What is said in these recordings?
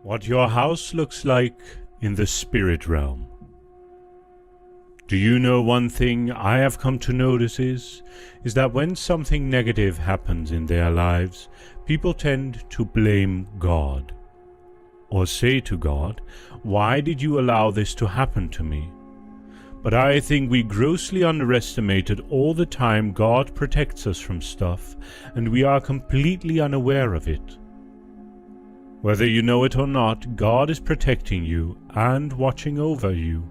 What your house looks like in the spirit realm. Do you know one thing I have come to notice is that when something negative happens in their lives, people tend to blame God. Or say to God, "Why did you allow this to happen to me?" But I think we grossly underestimated all the time God protects us from stuff, and we are completely unaware of it. Whether you know it or not, God is protecting you and watching over you.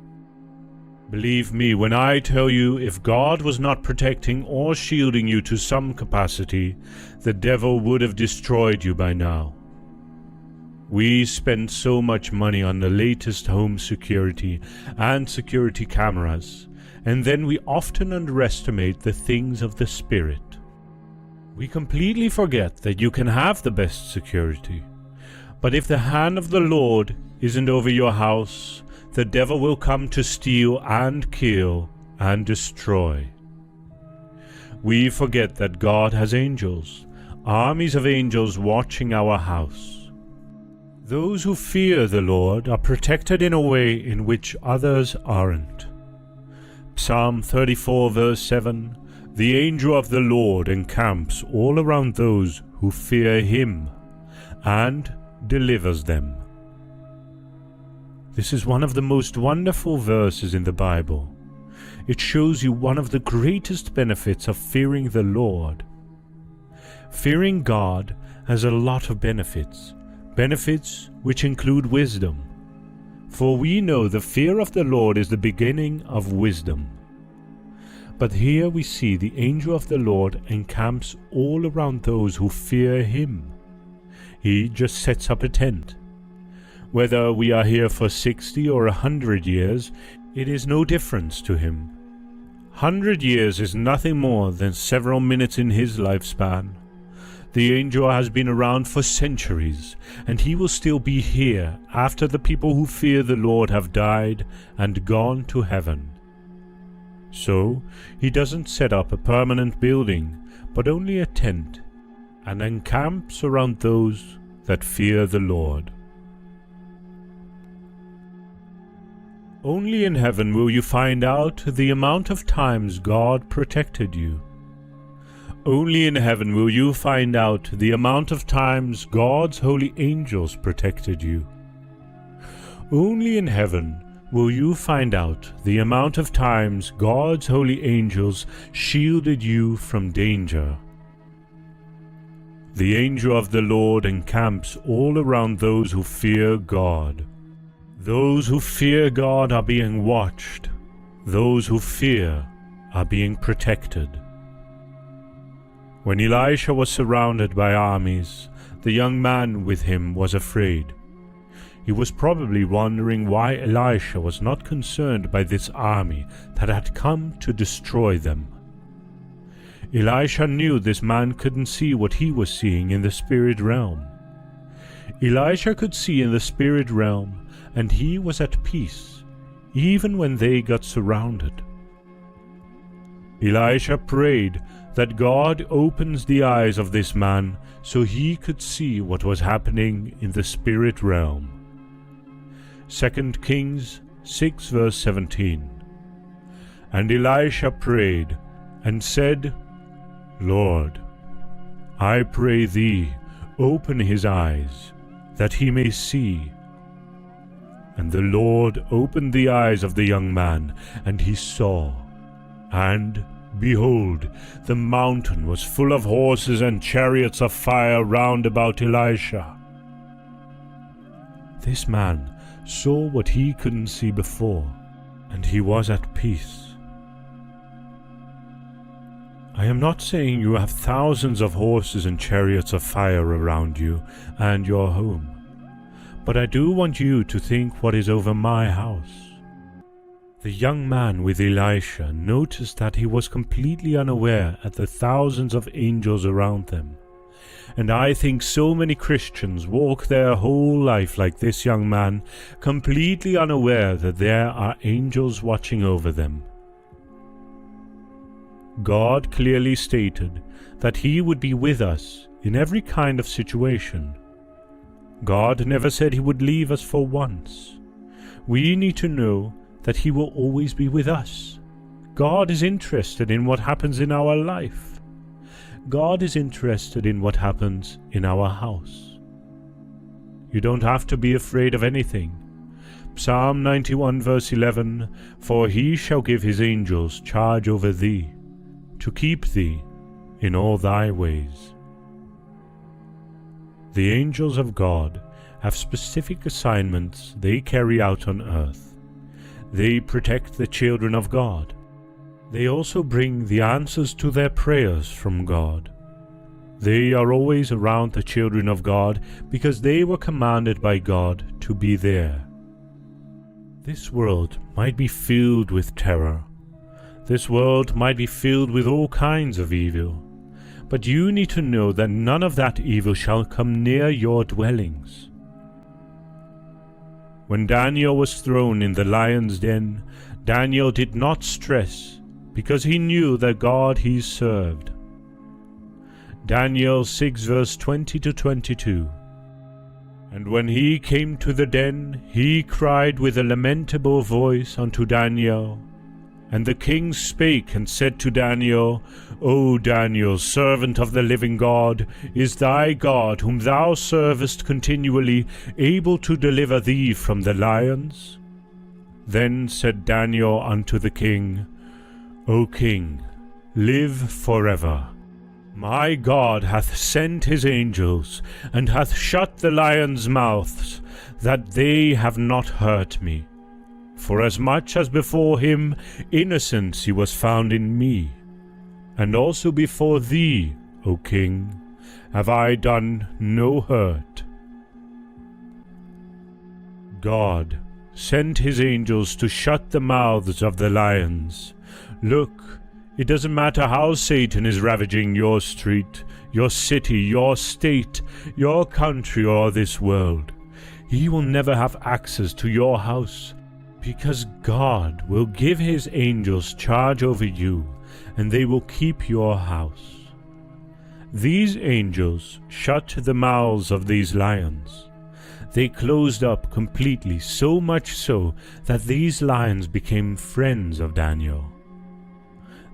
Believe me when I tell you, if God was not protecting or shielding you to some capacity, the devil would have destroyed you by now. We spend so much money on the latest home security and security cameras, and then we often underestimate the things of the Spirit. We completely forget that you can have the best security, but if the hand of the Lord isn't over your house, the devil will come to steal and kill and destroy. We forget that God has angels, armies of angels watching our house. Those who fear the Lord are protected in a way in which others aren't. Psalm 34 verse 7, "The angel of the Lord encamps all around those who fear him, and delivers them." This is one of the most wonderful verses in the Bible. It shows you one of the greatest benefits of fearing the Lord. Fearing God has a lot of benefits which include wisdom. For we know the fear of the Lord is the beginning of wisdom. But here we see the angel of the Lord encamps all around those who fear him. He just sets up a tent. Whether we are here for 60 or 100 years, it is no difference to him. 100 years is nothing more than several minutes in his lifespan. The angel has been around for centuries, and he will still be here after the people who fear the Lord have died and gone to heaven. So, he doesn't set up a permanent building, but only a tent, and encamps around those that fear the Lord. Only in heaven will you find out the amount of times God protected you. Only in heaven will you find out the amount of times God's holy angels protected you. Only in heaven will you find out the amount of times God's holy angels shielded you from danger. The angel of the Lord encamps all around those who fear God. Those who fear God are being watched. Those who fear are being protected. When Elisha was surrounded by armies, the young man with him was afraid. He was probably wondering why Elisha was not concerned by this army that had come to destroy them. Elisha knew this man couldn't see what he was seeing in the spirit realm. Elisha could see in the spirit realm, and he was at peace, even when they got surrounded. Elisha prayed that God opens the eyes of this man so he could see what was happening in the spirit realm. 2 Kings 6 verse 17. And Elisha prayed and said, "Lord, I pray thee, open his eyes, that he may see." And the Lord opened the eyes of the young man, and he saw. And behold, the mountain was full of horses and chariots of fire round about Elisha. This man saw what he couldn't see before, and he was at peace. I am not saying you have thousands of horses and chariots of fire around you and your home, but I do want you to think what is over my house. The young man with Elisha noticed that he was completely unaware at the thousands of angels around them. And I think so many Christians walk their whole life like this young man, completely unaware that there are angels watching over them. God clearly stated that he would be with us in every kind of situation. God never said he would leave us for once. We need to know that he will always be with us. God is interested in what happens in our life. God is interested in what happens in our house. You don't have to be afraid of anything. Psalm 91 verse 11, "For he shall give his angels charge over thee, to keep thee in all thy ways." The angels of God have specific assignments they carry out on earth. They protect the children of God. They also bring the answers to their prayers from God. They are always around the children of God because they were commanded by God to be there. This world might be filled with terror. This world might be filled with all kinds of evil. But you need to know that none of that evil shall come near your dwellings. When Daniel was thrown in the lion's den, Daniel did not stress because he knew the God he served. Daniel 6 verse 20 to 22. "And when he came to the den, he cried with a lamentable voice unto Daniel. And the king spake and said to Daniel, O Daniel, servant of the living God, is thy God, whom thou servest continually, able to deliver thee from the lions? Then said Daniel unto the king, O king, live forever. My God hath sent his angels, and hath shut the lions' mouths, that they have not hurt me. Forasmuch as before him innocency was found in me, and also before thee, O king, have I done no hurt." God sent his angels to shut the mouths of the lions. Look, it doesn't matter how Satan is ravaging your street, your city, your state, your country, or this world. He will never have access to your house, because God will give his angels charge over you, and they will keep your house. These angels shut the mouths of these lions. They closed up completely, so much so that these lions became friends of Daniel.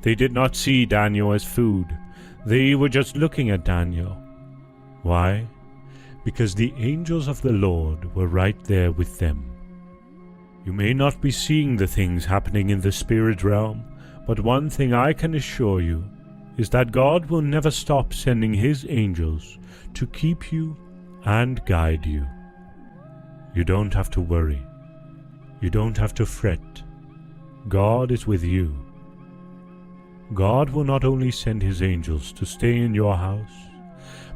They did not see Daniel as food. They were just looking at Daniel. Why? Because the angels of the Lord were right there with them. You may not be seeing the things happening in the spirit realm, but one thing I can assure you is that God will never stop sending his angels to keep you and guide you. You don't have to worry. You don't have to fret. God is with you. God will not only send his angels to stay in your house,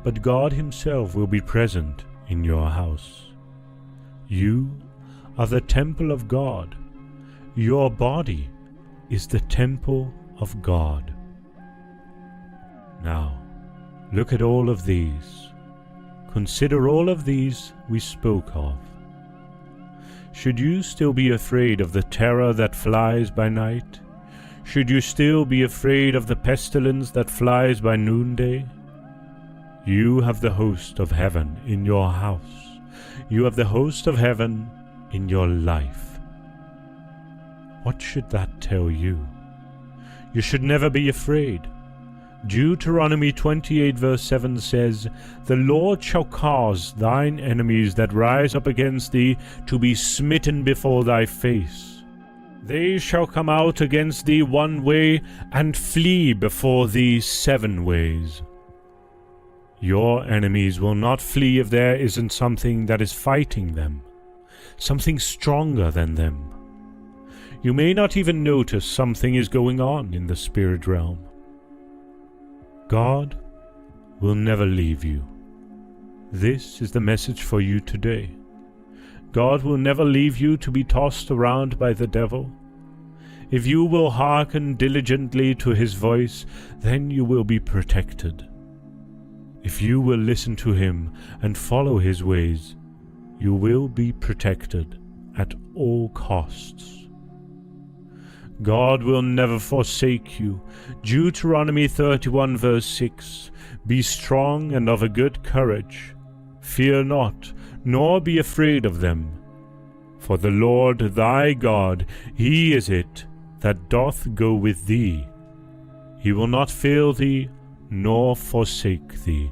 but God himself will be present in your house. You are the temple of God. Your body is the temple of God. Now, look at all of these. Consider all of these we spoke of. Should you still be afraid of the terror that flies by night? Should you still be afraid of the pestilence that flies by noonday? You have the host of heaven in your house. You have the host of heaven in your life. What should that tell you? You should never be afraid. Deuteronomy 28 verse 7 says, "The Lord shall cause thine enemies that rise up against thee to be smitten before thy face. They shall come out against thee one way, and flee before thee 7 ways." Your enemies will not flee if there isn't something that is fighting them, something stronger than them. You may not even notice something is going on in the spirit realm. God will never leave you. This is the message for you today. God will never leave you to be tossed around by the devil. If you will hearken diligently to his voice, then you will be protected. If you will listen to him and follow his ways, you will be protected at all costs. God will never forsake you. Deuteronomy 31 verse 6, "Be strong and of a good courage. Fear not, nor be afraid of them. For the Lord thy God, he is it that doth go with thee. He will not fail thee, nor forsake thee.